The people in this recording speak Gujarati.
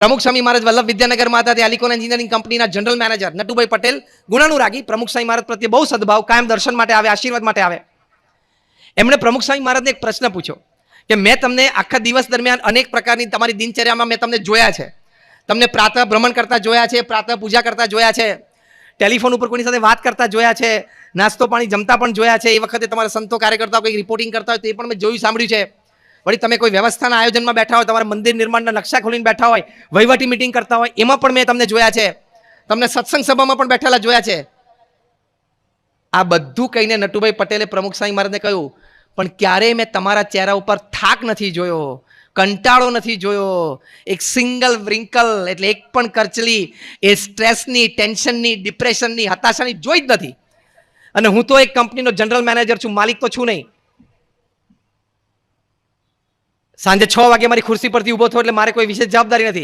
પ્રમુખ સ્વામી મહારાજ વલ્લભ વિદ્યાનગરમાં હતા. તે અલિકોન એન્જિનિયરિંગ કંપનીના જનરલ મેનેજર નટુભાઈ પટેલ ગુણાનુરાગી પ્રમુખ સ્વામી મહારાજ પ્રત્યે બહુ સદભાવ, કાયમ દર્શન માટે આવે, આશીર્વાદ માટે આવે. એમણે પ્રમુખ સ્વામી મહારાજને એક પ્રશ્ન પૂછ્યો કે મેં તમને આખા દિવસ દરમિયાન અનેક પ્રકારની તમારી દિનચર્યામાં મેં તમને જોયા છે, તમને પ્રાતઃ ભ્રમણ કરતા જોયા છે, પ્રાતઃ પૂજા કરતા જોયા છે, ટેલિફોન ઉપર કોઈની સાથે વાત કરતા જોયા છે, નાસ્તો પાણી જમતા પણ જોયા છે. એ વખતે તમારા સંતો કાર્યકર્તાઓ કંઈક રિપોર્ટિંગ કરતા હોય તો એ પણ મેં જોયું, સાંભળ્યું છે. વળી તમે કોઈ વ્યવસ્થાના આયોજનમાં બેઠા હોય, તમારા મંદિર નિર્માણના નકશા ખોલીને બેઠા હોય, વહીવટી મિટિંગ કરતા હોય, એમાં પણ મેં તમને જોયા છે. તમને સત્સંગ સભામાં પણ બેઠેલા જોયા છે. આ બધું કહીને નટુભાઈ પટેલે પ્રમુખ સ્વામી મહારાજને કહ્યું, પણ ક્યારેય મેં તમારા ચહેરા ઉપર થાક નથી જોયો, કંટાળો નથી જોયો, એક સિંગલ વ્રિંકલ એટલે એક પણ કરચલી એ સ્ટ્રેસની, ટેન્શનની, ડિપ્રેશનની, હતાશાની જોઈ જ નથી. અને હું તો એક કંપનીનો જનરલ મેનેજર છું, માલિક તો છું નહીં. સાંજે 6 વાગે મારી ખુરશી પરથી ઊભો થયો એટલે મારે કોઈ વિશેષ જવાબદારી નથી.